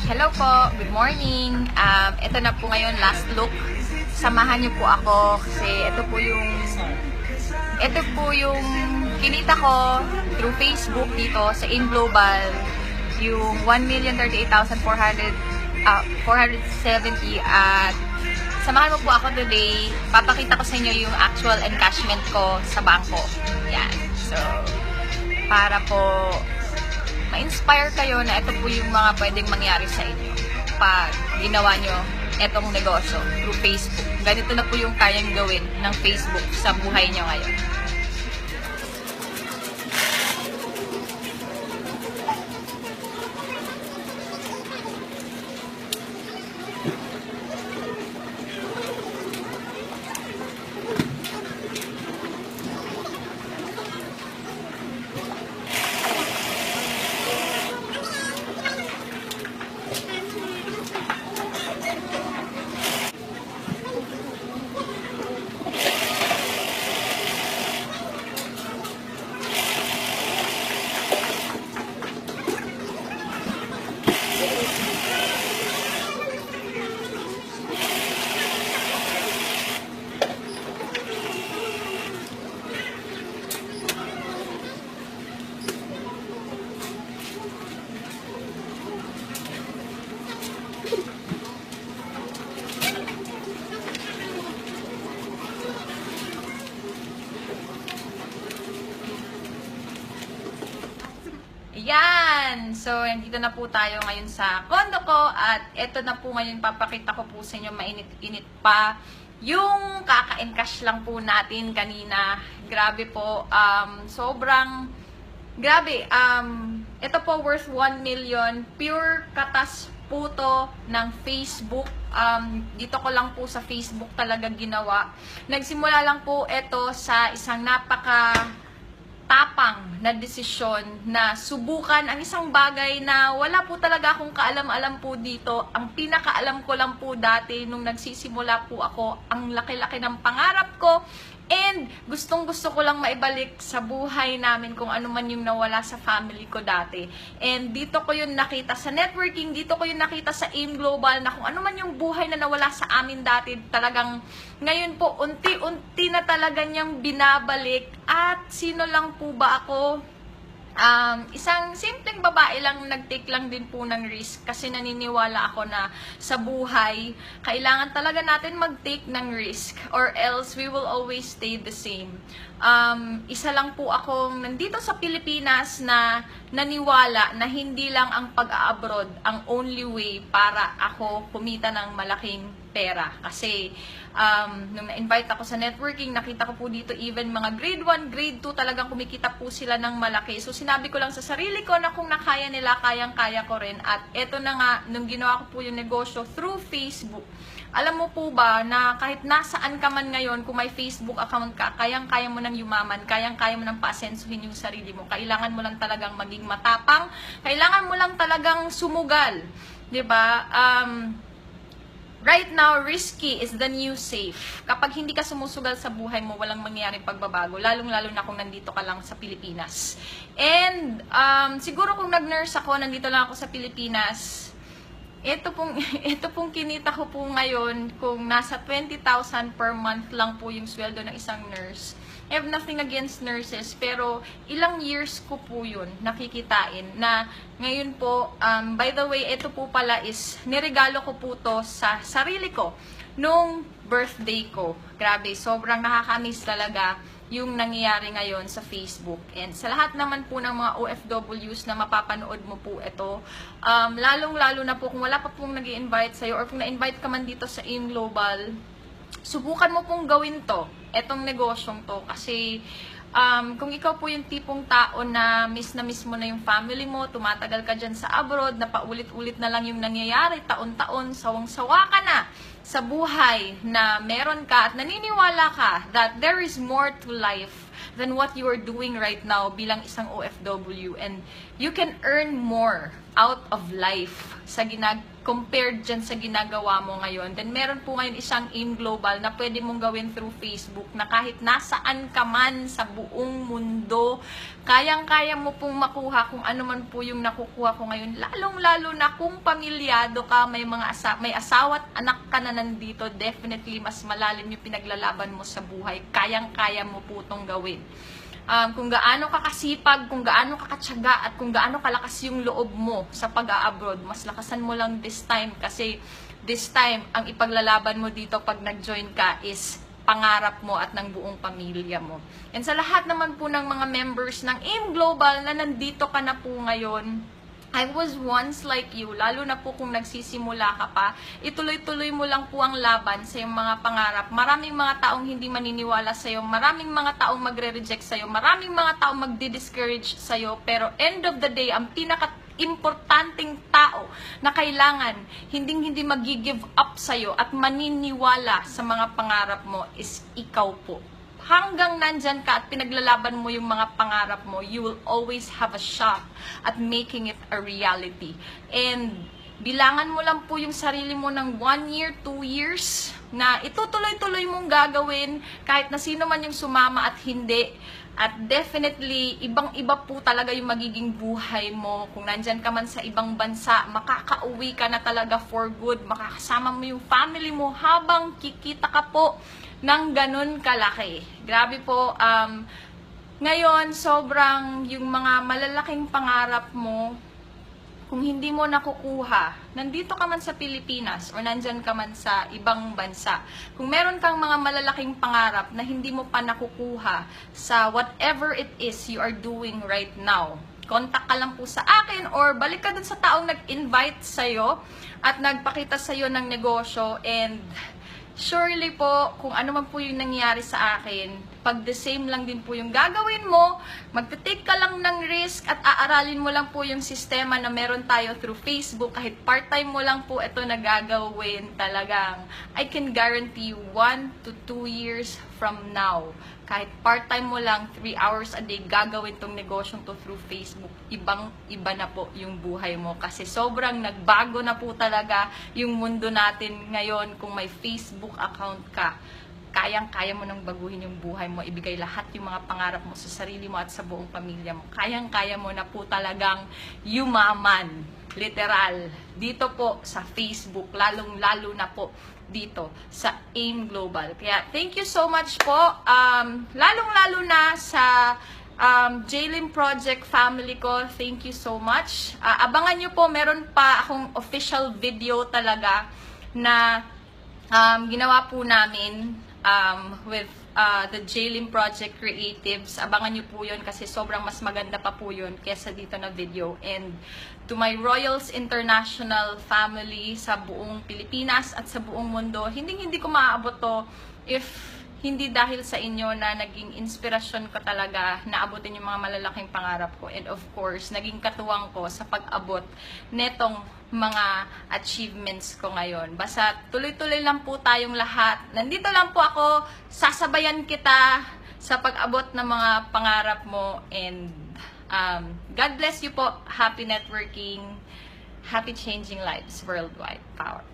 Hello po, good morning. Ito na po ngayon, last look. Samahan niyo po ako kasi ito po yung kinita ko through Facebook dito sa In Global, yung 1,038,470 at samahan mo po ako today. Papakita ko sa inyo yung actual encashment ko sa bangko. Yan. So, para po ma-inspire kayo na ito po yung mga pwedeng mangyari sa inyo pag ginawa nyo etong negosyo through Facebook. Ganito na po yung kayang gawin ng Facebook sa buhay nyo ngayon. Yan! So, nandito na po tayo ngayon sa condo ko at eto na po ngayon papakita ko po sa inyo mainit-init pa yung kaka-encash lang po natin kanina. Grabe po, sobrang grabe. Ito po worth 1 million. Pure katas po to ng Facebook. Dito ko lang po sa Facebook talaga ginawa. Nagsimula lang po ito sa isang tapang na desisyon na subukan ang isang bagay na wala po talaga akong kaalam-alam po dito. Ang pinakaalam ko lang po dati nung nagsisimula po ako, ang laki-laki ng pangarap ko and gustong-gusto ko lang maibalik sa buhay namin kung ano man yung nawala sa family ko dati. And dito ko yun nakita sa networking, dito ko yun nakita sa In Global na kung ano man yung buhay na nawala sa amin dati, talagang ngayon po unti-unti na talaga niyang binabalik. At sino lang po ba ako? Isang simpleng babae lang, nag-take lang din po ng risk kasi naniniwala ako na sa buhay, kailangan talaga natin mag-take ng risk or else we will always stay the same. Isa lang po akong nandito sa Pilipinas na naniwala na hindi lang ang pag-a-abroad ang only way para ako kumita ng malaking pera. Kasi nung na-invite ako sa networking, nakita ko po dito even mga grade 1, grade 2 talagang kumikita po sila ng malaki. So sinabi ko lang sa sarili ko na kung nakaya nila, kayang-kaya ko rin. At eto na nga, nung ginawa ko po yung negosyo through Facebook, alam mo po ba na kahit nasaan ka man ngayon, kung may Facebook account ka, kayang-kaya mo nang yumaman, kayang-kaya mo nang paasensuhin yung sarili mo. Kailangan mo lang talagang maging matapang, kailangan mo lang talagang sumugal. 'Di ba? Right now, risky is the new safe. Kapag hindi ka sumusugal sa buhay mo, walang mangyayaring pagbabago. Lalong-lalo na kung nandito ka lang sa Pilipinas. And siguro kung nag-nurse ako, nandito lang ako sa Pilipinas, ito pong kinita ko po ngayon, kung nasa 20,000 per month lang po yung sweldo ng isang nurse. I have nothing against nurses, pero ilang years ko po yun nakikitain na ngayon po, by the way, ito po pala is niregalo ko po to sa sarili ko nung birthday ko. Grabe, sobrang nakakamiss talaga yung nangyayari ngayon sa Facebook. And sa lahat naman po ng mga OFWs na mapapanood mo po ito, lalong-lalo na po kung wala pa pong nag-i-invite sa'yo or kung na-invite ka man dito sa In Global, subukan mo pong gawin to, etong negosyong to, kasi kung ikaw po yung tipong tao na miss mo na yung family mo, tumatagal ka dyan sa abroad, na paulit-ulit na lang yung nangyayari, taon-taon, sawang-sawa ka na sa buhay na meron ka at naniniwala ka that there is more to life than what you are doing right now bilang isang OFW, and you can earn more out of life sa compared dyan sa ginagawa mo ngayon. Then meron po ngayon isang AIM Global na pwede mong gawin through Facebook na kahit nasaan ka man sa buong mundo, kayang-kaya mo pong makuha kung ano man po yung nakukuha ko ngayon. Lalong-lalo na kung pamilyado ka, may asawa at anak ka na nandito, definitely mas malalim yung pinaglalaban mo sa buhay. Kayang-kaya mo po itong gawin. Kung gaano ka kasipag, kung gaano ka katyaga, at kung gaano kalakas yung loob mo sa pag-a-abroad, mas lakasan mo lang this time kasi this time, ang ipaglalaban mo dito pag nag-join ka is pangarap mo at ng buong pamilya mo. And sa lahat naman po ng mga members ng AIM Global na nandito ka na po ngayon, I was once like you, lalo na po kung nagsisimula ka pa, ituloy-tuloy mo lang po ang laban sa iyong mga pangarap. Maraming mga taong hindi maniniwala sa iyo, maraming mga taong magre-reject sa iyo, maraming mga taong magdi-discourage sa iyo, pero end of the day, ang pinaka-importanting tao na kailangan hindi mag-give up sa iyo at maniniwala sa mga pangarap mo is ikaw po. Hanggang nandyan ka at pinaglalaban mo yung mga pangarap mo, you will always have a shot at making it a reality. And bilangan mo lang po yung sarili mo ng 1 year, 2 years na itutuloy-tuloy mong gagawin kahit na sino man yung sumama at hindi. At definitely, ibang-iba po talaga yung magiging buhay mo. Kung nandyan ka man sa ibang bansa, makakauwi ka na talaga for good. Makakasama mo yung family mo habang kikita ka po ng ganun kalaki. Grabe po. Ngayon, sobrang yung mga malalaking pangarap mo, kung hindi mo nakukuha, nandito ka man sa Pilipinas o nandyan ka man sa ibang bansa, kung meron kang mga malalaking pangarap na hindi mo pa nakukuha sa whatever it is you are doing right now, contact ka lang po sa akin or balik ka dun sa taong nag-invite sa'yo at nagpakita sa'yo ng negosyo. And surely po, kung ano man po yung nangyari sa akin, pag the same lang din po yung gagawin mo, magte-take ka lang ng risk at aaralin mo lang po yung sistema na meron tayo through Facebook. Kahit part-time mo lang po ito na gagawin, talagang I can guarantee 1 to 2 years from now, kahit part-time mo lang, 3 hours a day, gagawin tong negosyong to through Facebook, ibang-iba na po yung buhay mo. Kasi sobrang nagbago na po talaga yung mundo natin ngayon. Kung may Facebook account ka, kayang-kaya mo nang baguhin yung buhay mo, ibigay lahat yung mga pangarap mo sa sarili mo at sa buong pamilya mo. Kayang-kaya mo na po talagang yumaman, literal, dito po sa Facebook, lalong-lalo na po dito sa AIM Global. Kaya thank you so much po, lalong-lalo na sa Jaylin Project family ko, thank you so much. Abangan nyo po, meron pa akong official video talaga na ginawa po namin with the Jaylin Project Creatives. Abangan nyo po yun kasi sobrang mas maganda pa po yun kesa dito na video. And to my Royals International family sa buong Pilipinas at sa buong mundo, hindi ko maaabot to if hindi dahil sa inyo na naging inspirasyon ko talaga na abutin yung mga malalaking pangarap ko. And of course, naging katuwang ko sa pag-abot netong mga achievements ko ngayon. Basta tuloy-tuloy lang po tayong lahat. Nandito lang po ako, sasabayan kita sa pag-abot ng mga pangarap mo. And God bless you po. Happy networking. Happy changing lives worldwide. Power.